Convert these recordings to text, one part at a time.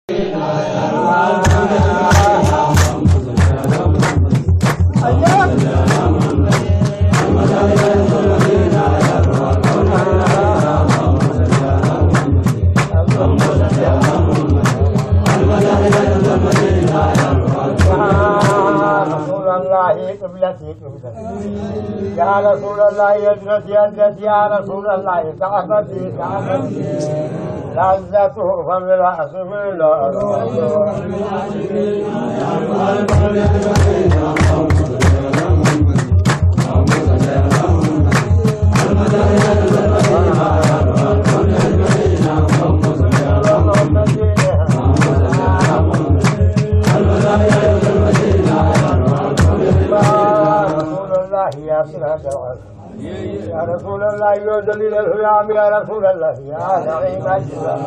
يا رسول الله يدرس يا رسول الله كعبتي لذته فبالعصر الله يا رسول الله يا دليل الهيام يا رسول الله يا نعيم الجزاء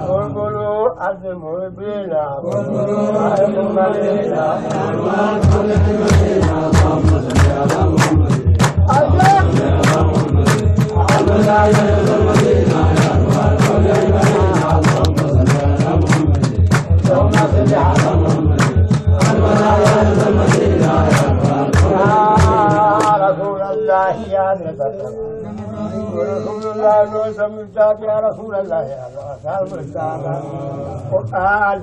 قلقلوا أزموا بنا قلقلوا أزموا بنا رسول الله نسمعك يا رسول الله يا رسول الله قرآن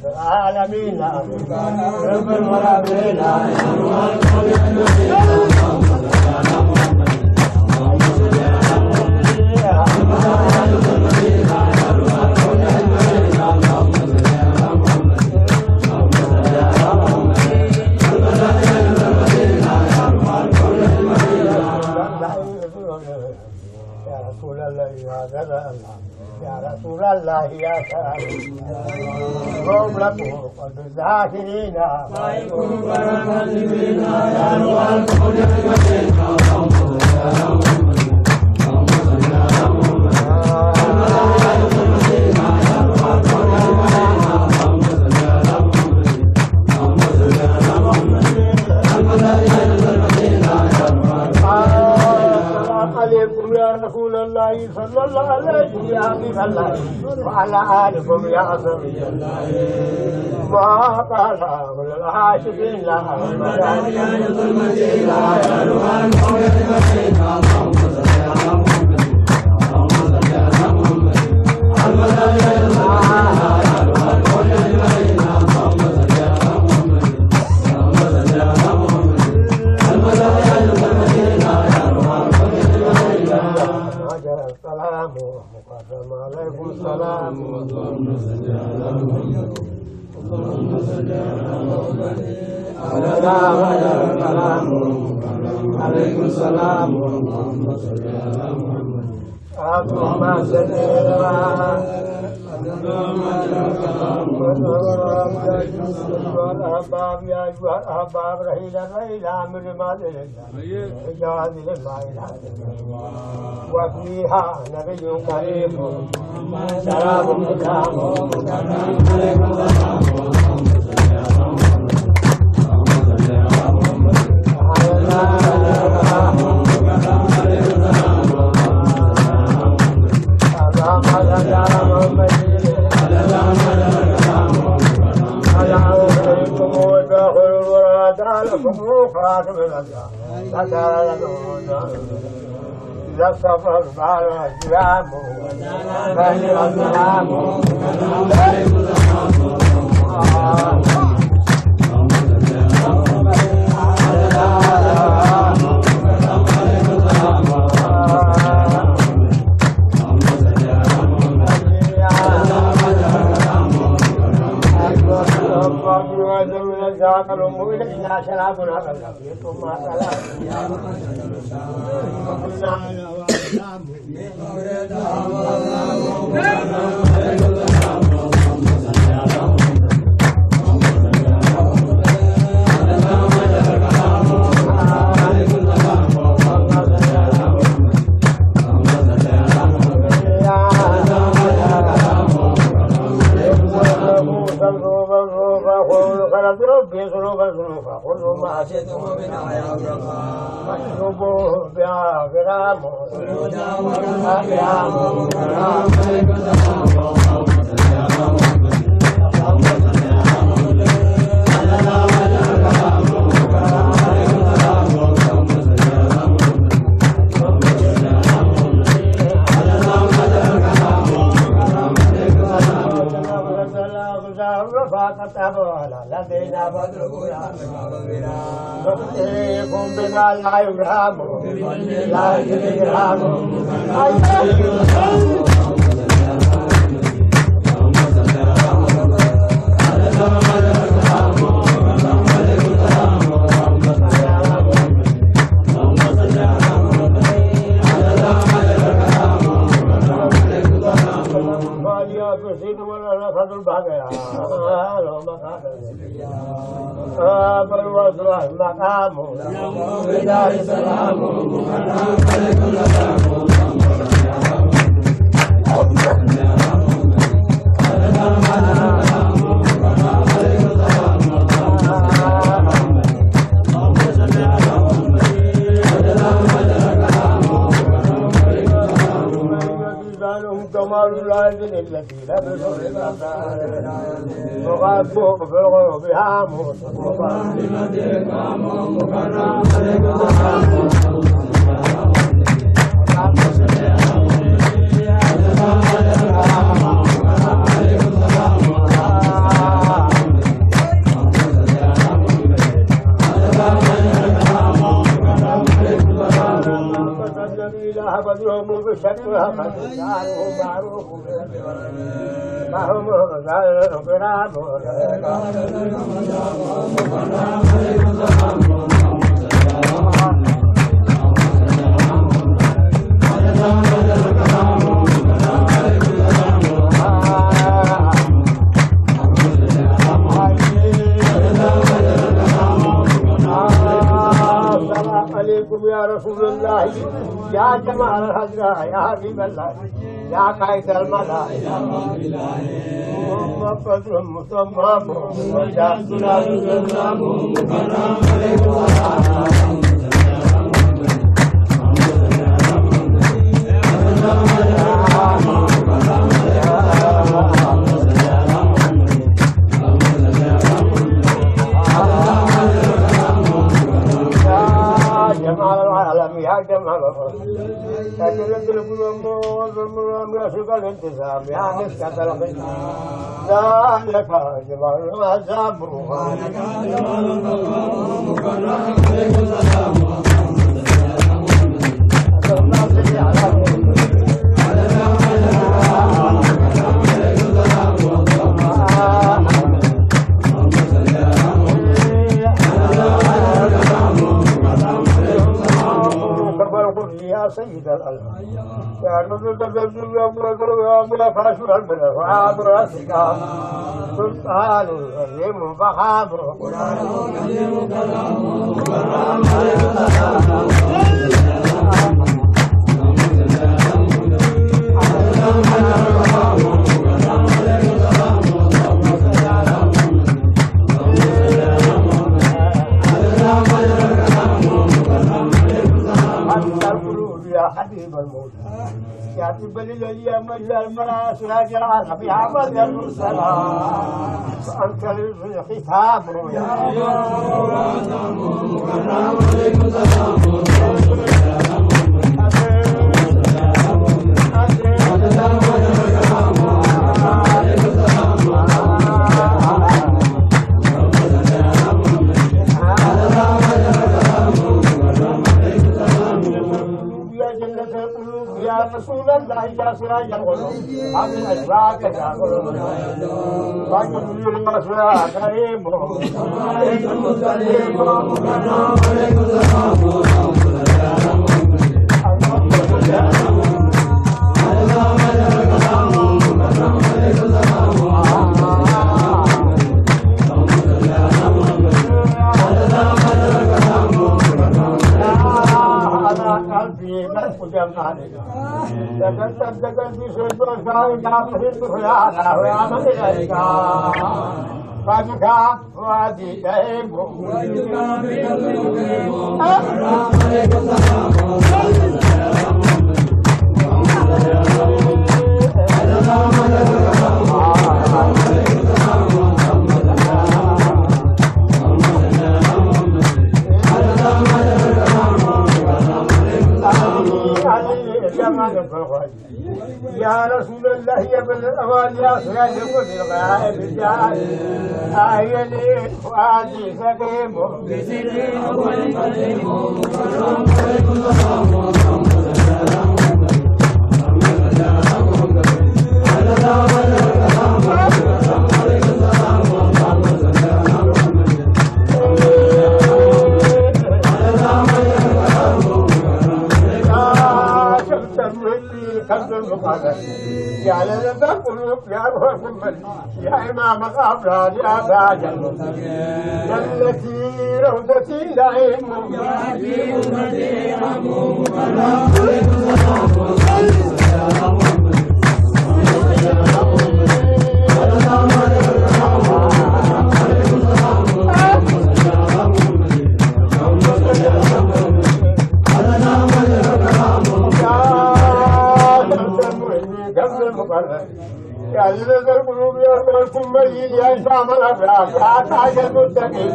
العالمين رب العالمين يا رسول الله يا سلام قوم لكم والذاكرين ما يكون بركاتنا يا رسول الله صلى الله عليه وسلم وعلى آلكم يا أصحابي ما قال العاشقين لا عليكم السلام اللهم صل على محمد اللهم صل على محمد عليكم السلام اللهم صل على محمد اللهم صل على الأحباب يا أيها الأحباب رحيلا وإلى من رمال إجاز لله وفيها نبي كريم سلام مكام عليكم السلام للسفر مع الأجرام بين السلام أبصار رفاقة أبوالا لدينا بدر نخطيكم بما لا يرام لا يرام مقام بدار سلام التي لبسوا وغابوا في الغيوب هاموا بدرهم بشكلها قد جعلوا معروف ما هم قراب يا رسول الله يا جمال الحضراء يا حبيب الله يا قائد الملائكة محمد المصطفى وجاء سلام السلام مكرم عليكم يا جمال تجلد القلوب والظلم يسوق الانتساب يا مسكة الخير ذلك جمال العذاب ذلك جمال الظلام مكرم عليكم السلام يا سيد الألف يا رب تبذل يا أبو فاشل البلد وعاب راسك سلطان الرجيم فخابر قرآن الرجيم كلام كلام حبيب الموت يا طب للأيام المراس يا جعل في عمل السلام وأنت للختام يا رسول الله يا سراج القلوب أمن أشراك يا قلوب فاجب المسرى كريم عليك المسلم عليك قلبي سيدنا شاهد عبد الخيانة ويا من إليك فجكا وادي دائم وجكا في قلبي عليك السلام يا رسول الله يا ابن الأمان يا وسيدك بالغائب جاهل آيلي وآتي سقيم بسر أول قديم يا لذة القلوب يا روح المن يا إمام الأبرار يا باج جنتي روضتي نعيم يا لذة القلوب يا روح المن يا إمام الأبرار يا تاج المتقين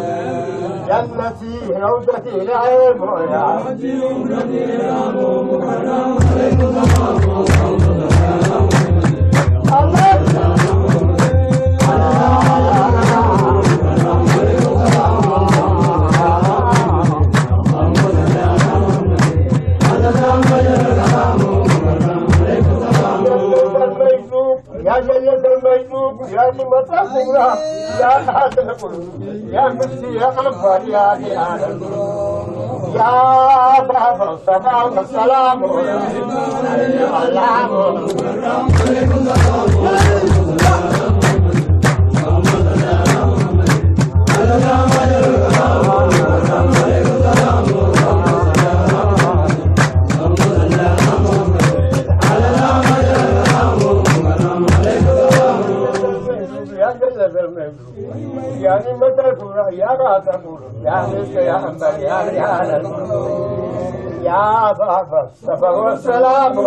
جنتي روضتي نعيم يا يا جنة المجنوب يا نمة الكبرى يا حسن القلوب يا مسي يا أنفر يا ديان يا بابا الصفا والسلام يا نمة الكبرى يا راس القلوب يا مسك يا أنفر يا ديان يا بابا الصفا والسلام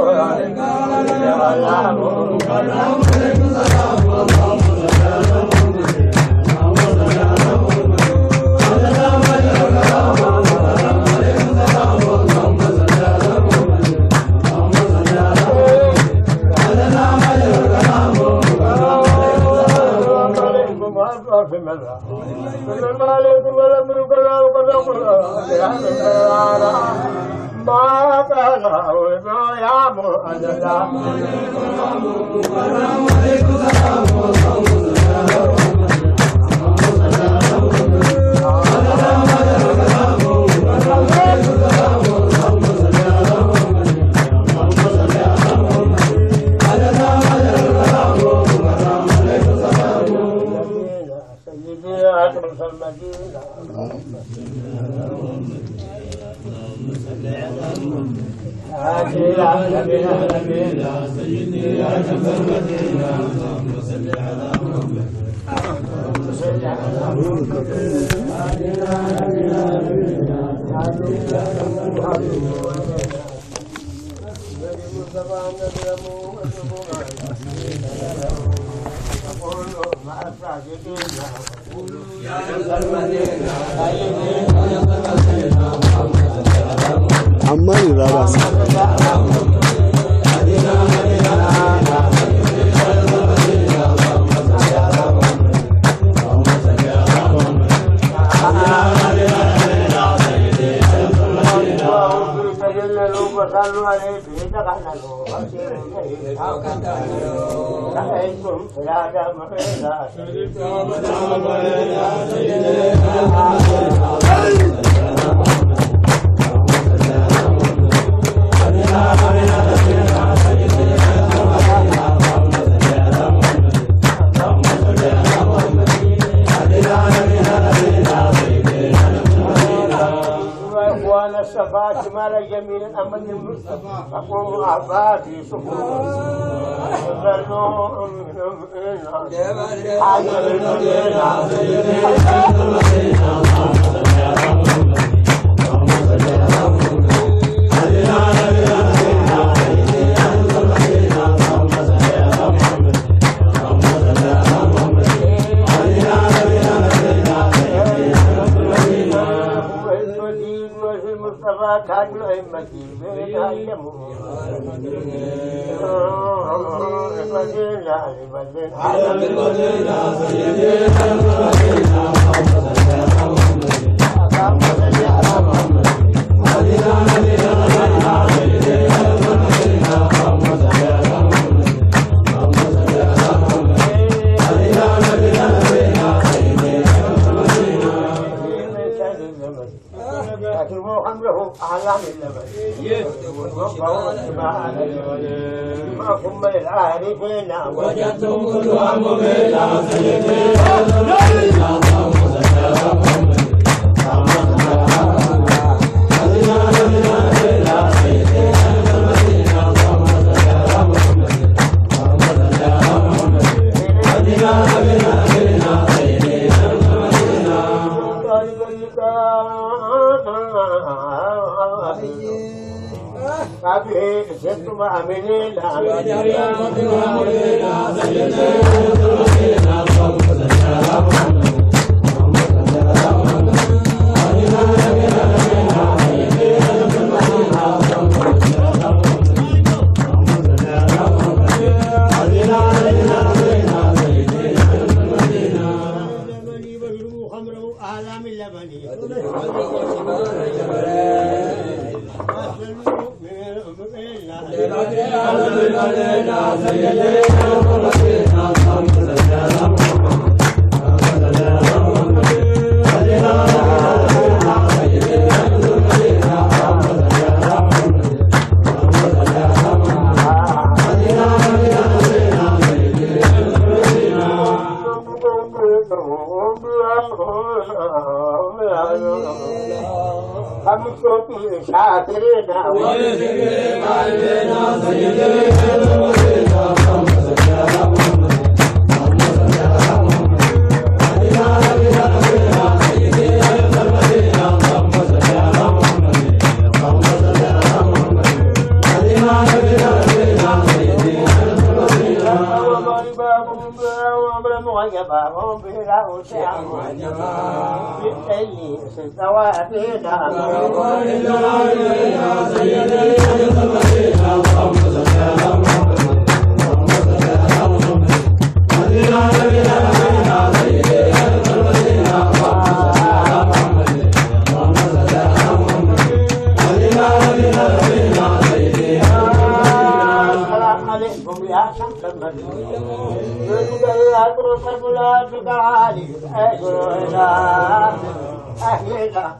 عمالي راسي الصفات مال جميل الأمل المصطفى أقوم أعبادي صفوف وظلوا منهم إنا حاجة المدينة المصطفى تاج الأئمة بين أيامه بدينا بدينا على بدينا سيدنا أعلام اللبن ما ثم العارفين وجدتم كلها مبينا ستم أمنين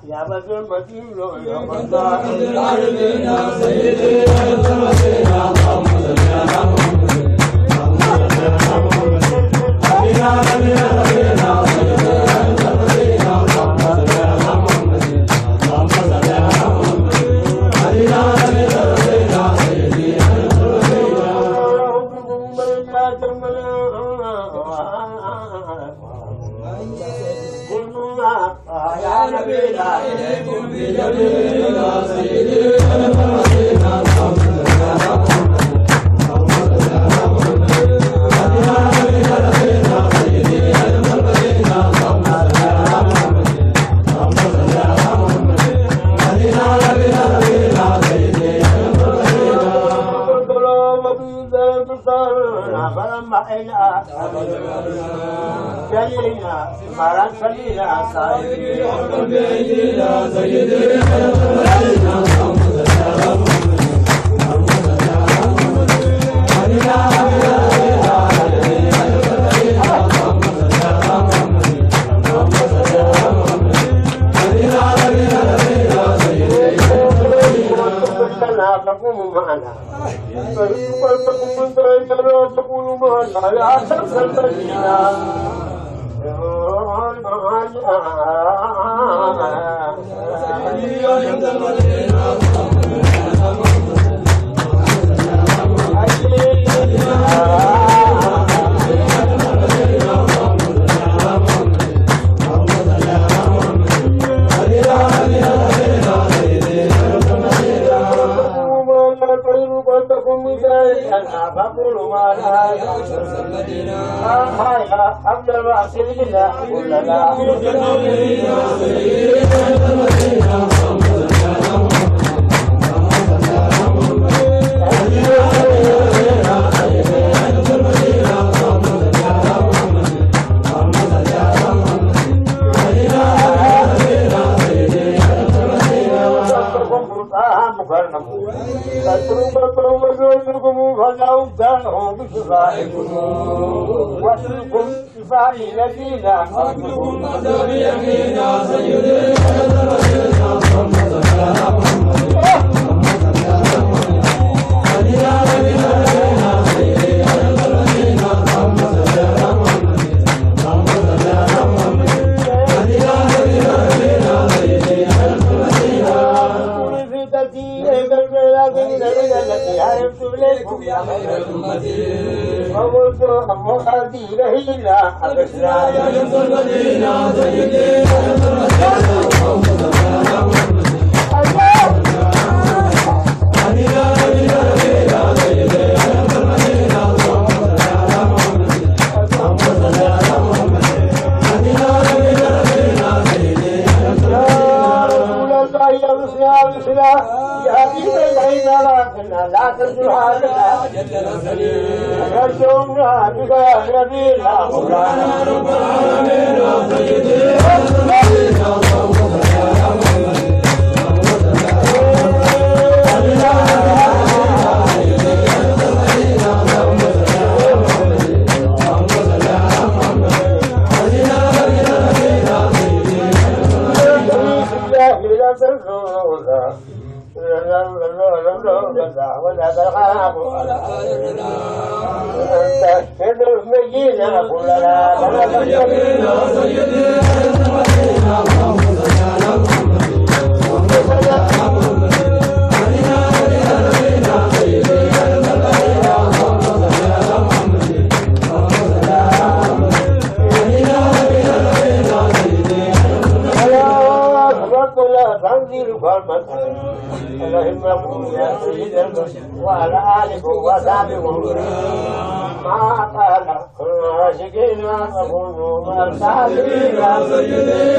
يا بدر مدين يا مدار العالمين سيدي اللهم صل على محمد إليكم بجميل سيدي مران سلينا سيدي أقبل بيدنا سيدي تقوم معنا تقول معنا لا تنسى فقولوا ما لا عبد الراسل الله كلنا شفائكم واسلكم شفاء الذين أرجوكم قدر يمينا سيدي وقلت مخدي رهيلا أبشرا يجب المدينة سيدي لا ترجوها لنا رجونا بك يا نبينا مولانا رب العالمين يا سيدي ولا تخاف تشهد المدينة كلنا بلد اليمين سيدي يا سيد وعلى آلكم وصحبكم ما قال الراشدين تكونوا مع الصالحين يا سيدي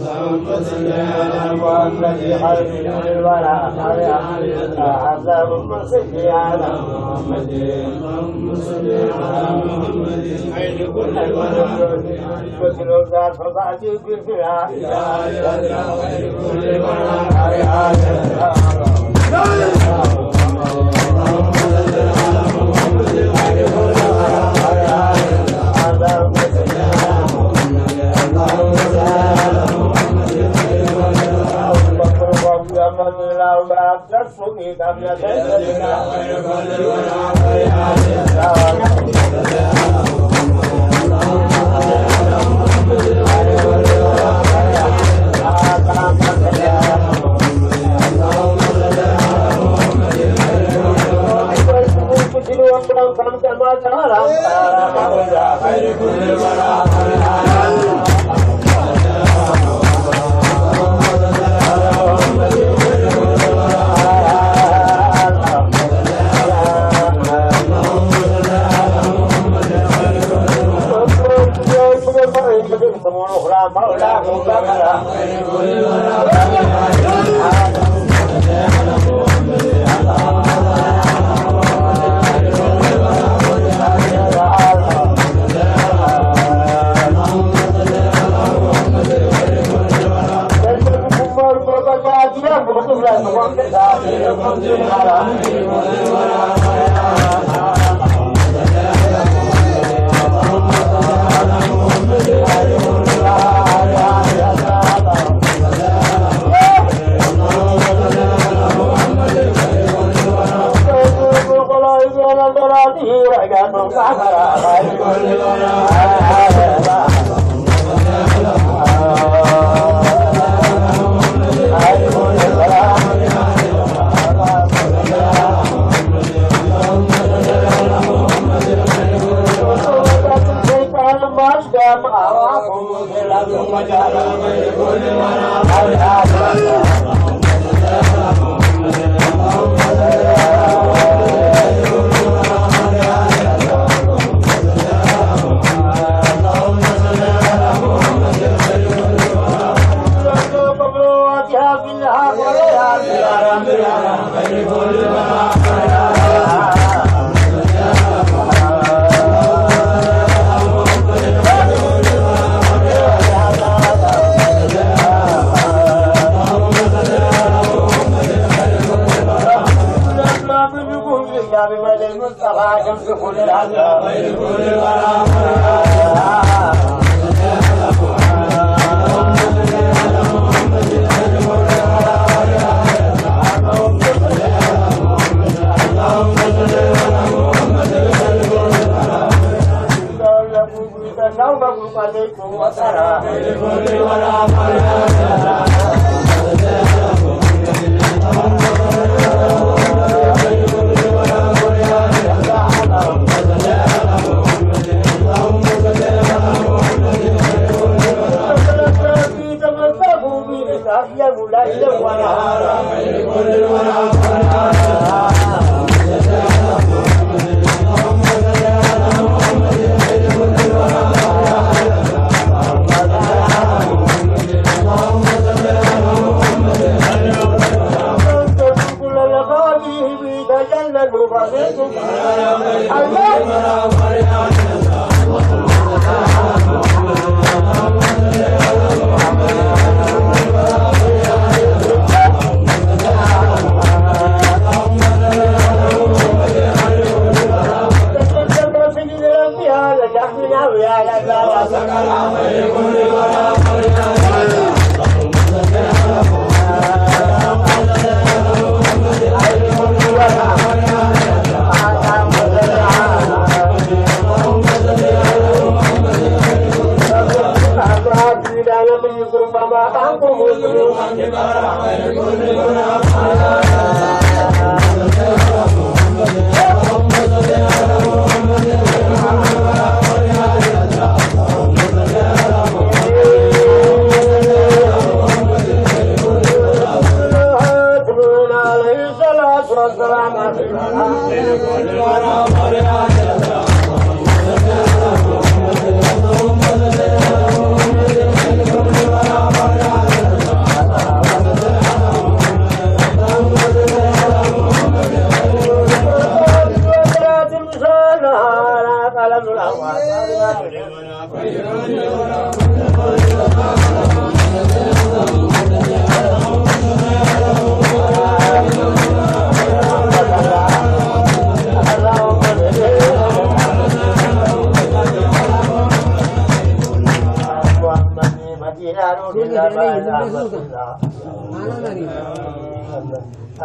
اللهم صل على محمد الذي خلق الورى اللهم صل على محمد اللهم صل على محمد عين كل الورى وكل ذات فقعت في الفراق يا غير كل الورى يا بمن المصطفى شمس كل العذاب نومكم عليكم وسلام لكل ولا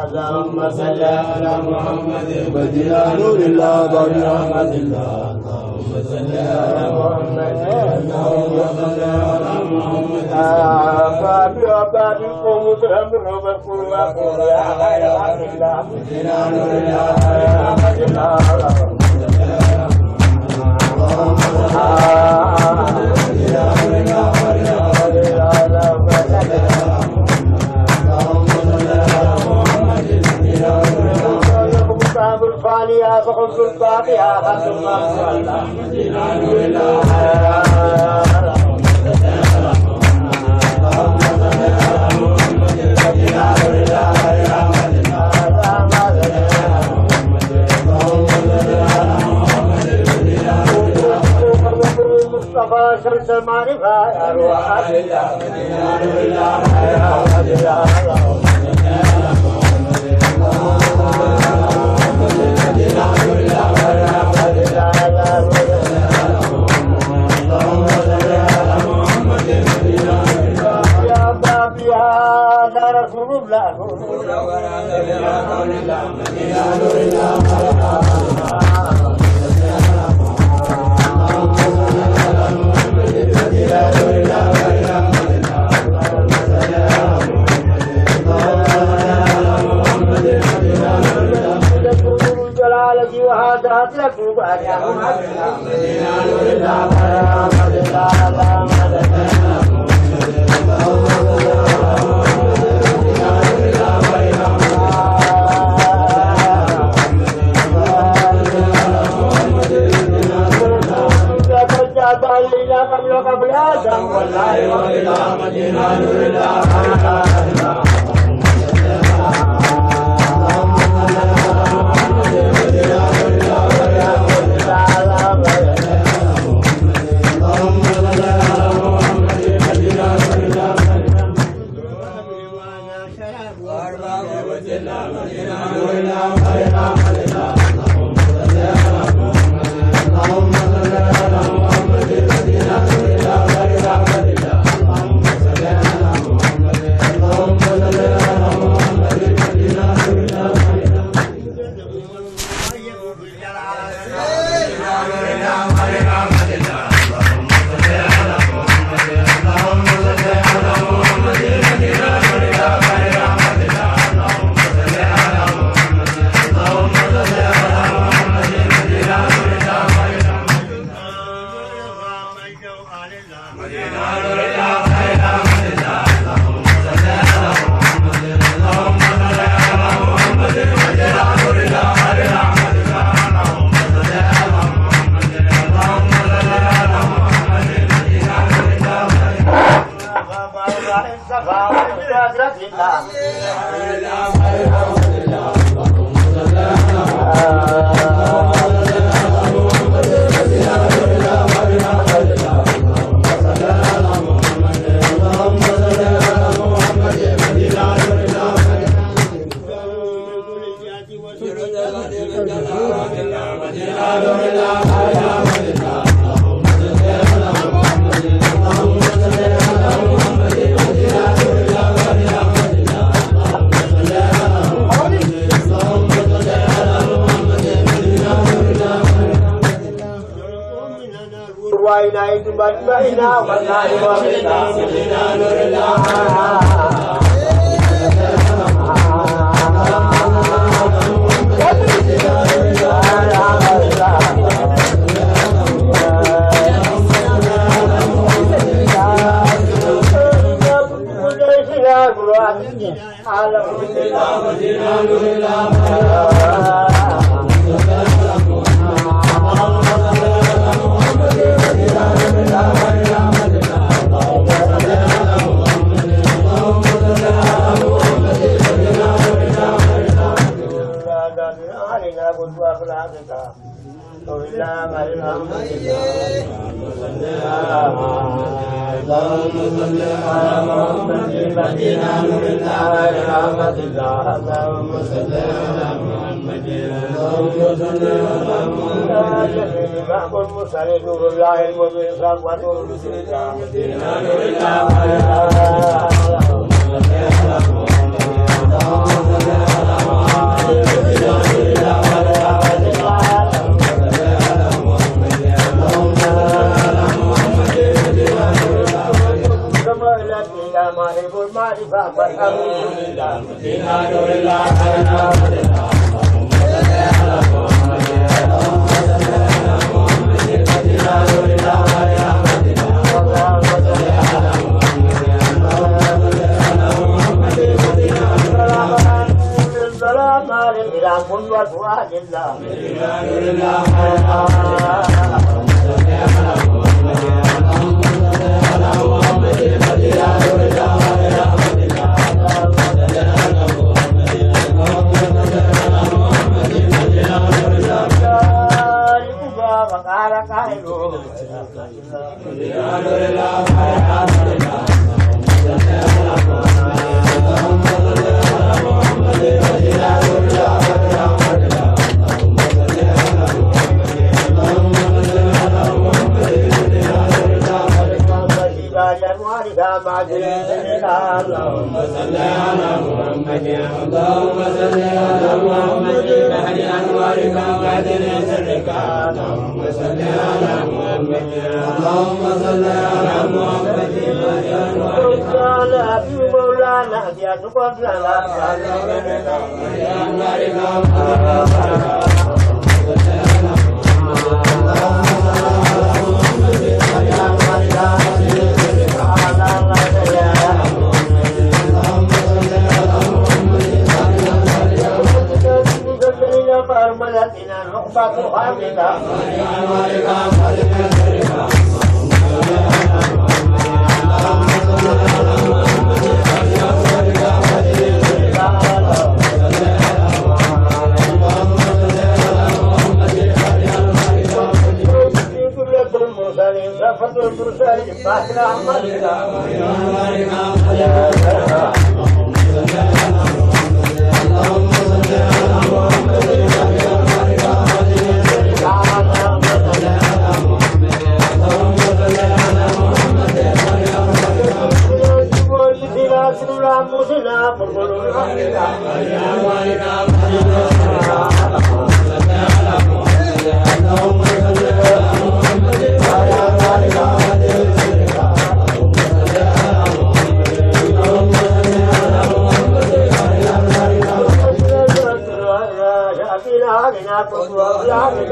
اللهم صل على محمد بديع نور الله برحمة الله اللهم صل على محمد اللهم صل على محمد أبابكم ترموا بالقوة يا خير الله بديع نور الله برحمة الله اللهم صل على الفانية فخذ الباقية خذ الله مصطفى شمس المعرفة يا روح Ram أبينا لنا قدوة لنا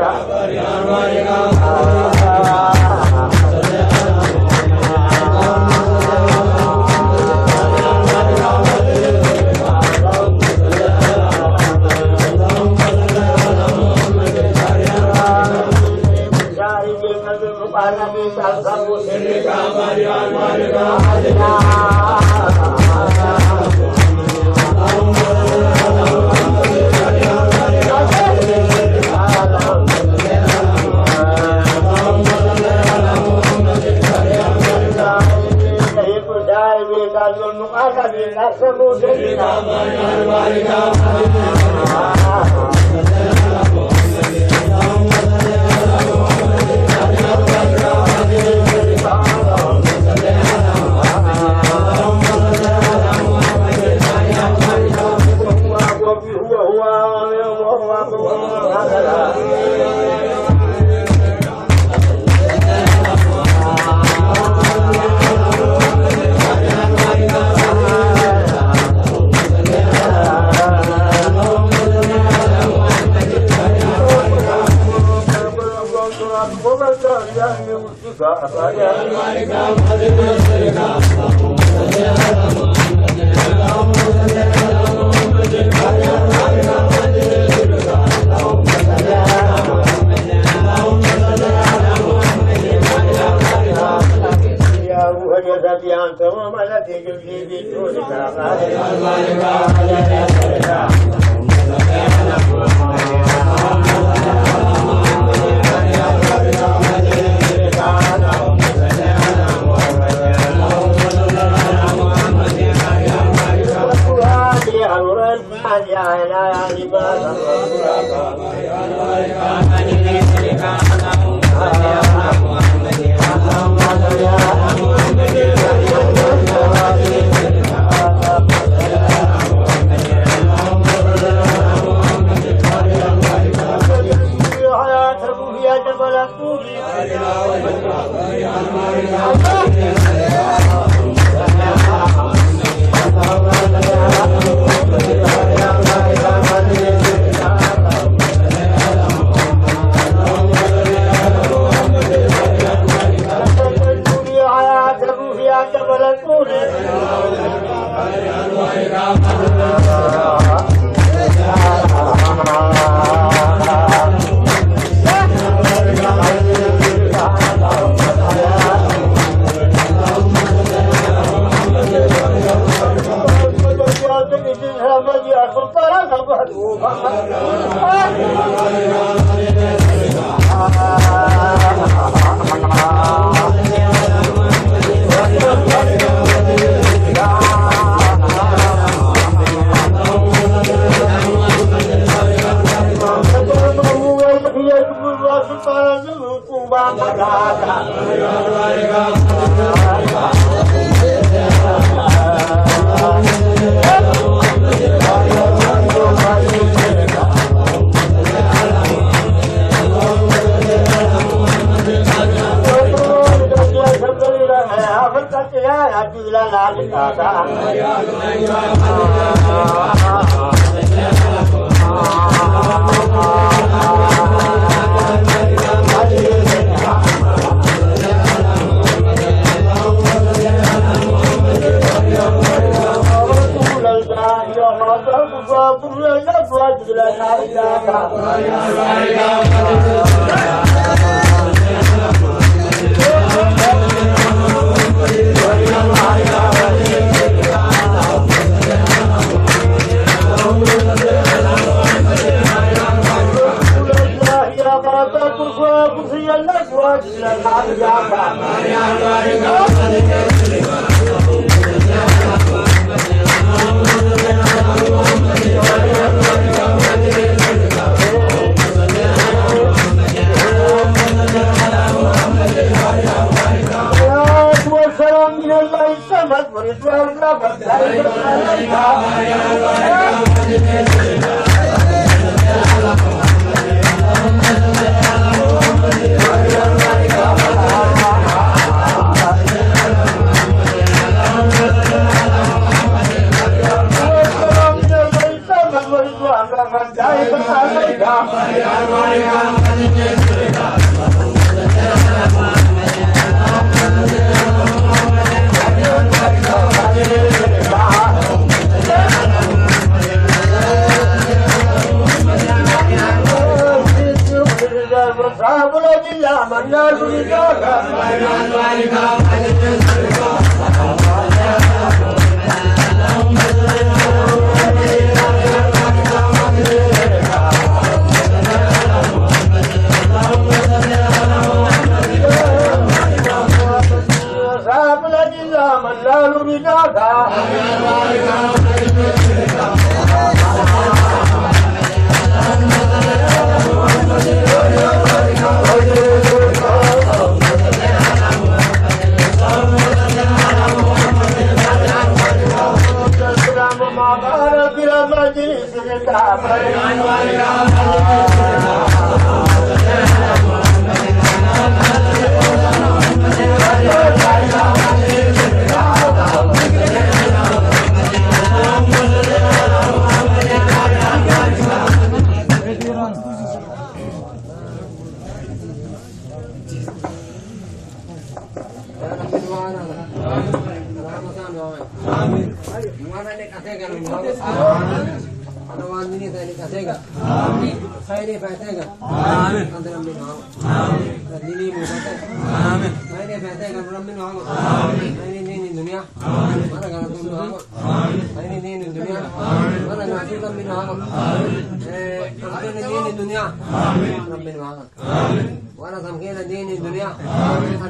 وانا تمكين دين الدنيا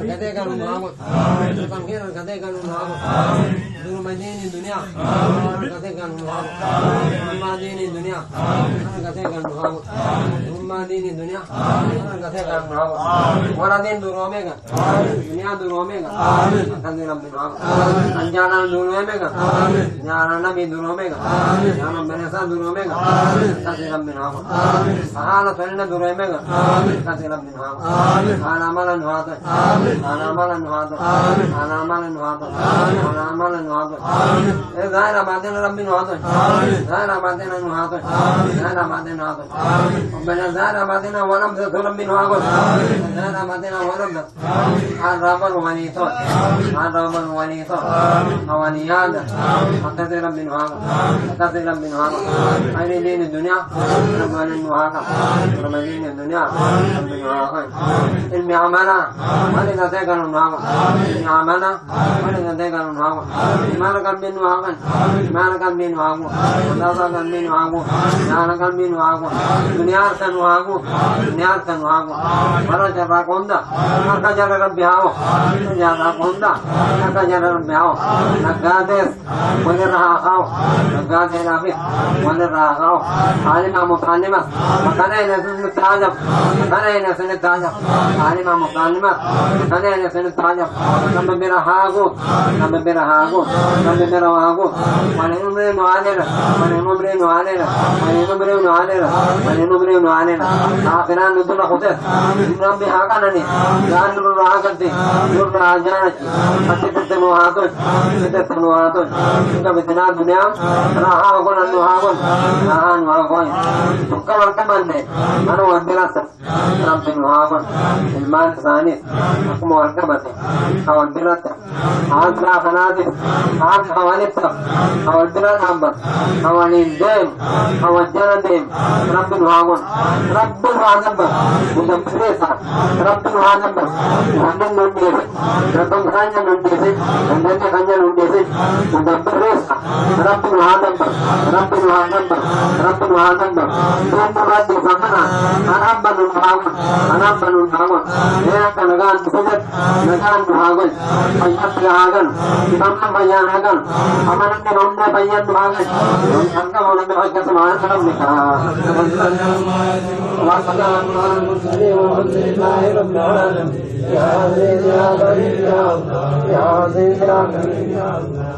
كذاك المعاون تمكين كذاك المعاون دون دين الدنيا كذاك المعاون ثم دين الدنيا كذاك المعاون ثم دين الدنيا كذاك المعاون ولا دين دروميك دنيا دروميك كذاك المعاون أنجانا دروميك جانا نبي دروميك جانا بنسا دروميك كذاك المعاون فحالة فلنا دروميك كذاك المعاون أنا مالا نهاضر أنا مالا نهاضر أنا مالا نهاضر أنا مالا نهاضر إذا بعدين ربي نهاضر إذا بعدين نهاضر إذا بعدين نهاضر ربنا إذا بعدين ولم تكن ربي نهاضر إذا بعدين ولم الرب الوليطان الرب الوليطان أولياء حتى ربي نهاضر حتى ربي نهاضر أين دين الدنيا ربنا نهاضر ربنا دين الدنيا ربنا نهاضر ilmi amana wali kate kanu nawa ilmi amana wali kate kanu nawa imana kan bin nawa imana kan bin nawa dasa kan bin nawa jana kan bin nawa dunia kan nawa para jara konda maka jara rabbiao jara konda maka jara rabbiao nagades wala rahao nagades nabi wala rahao alima mufalima makana ina sun tajab makana ina sun tajab alima mufalima makana ina sun tajab namba birahago namba birahago wala numre nualera wala numre nualera akhiran nuduna khudes nambi hakanani janur rahagati nur rajanati atitanu hatun inka bitna dunya rahagon rahagon tukkaman kamanne anu andirasa rabbin rahagon ilman sani akmu alkamate awan dirata azra khanadi az hawanita awan dirat hamba awanin dem awan janadem rabbin rahagon rabbul rahagon mudabbiresa rabbul rahagon handan nundese rabbul khanya nundese handan khanya nundese mudabbiresa rabbul rahagon Tuhan fakana anabbanul rahagon ya kanagan sujet nagan rahagon ayat rahagon tamam bayan rahagon amanan ke nomne bayan rahagon angka nomne bayan samanan kadam nikah wa sallallahu alaihi wa sallam ya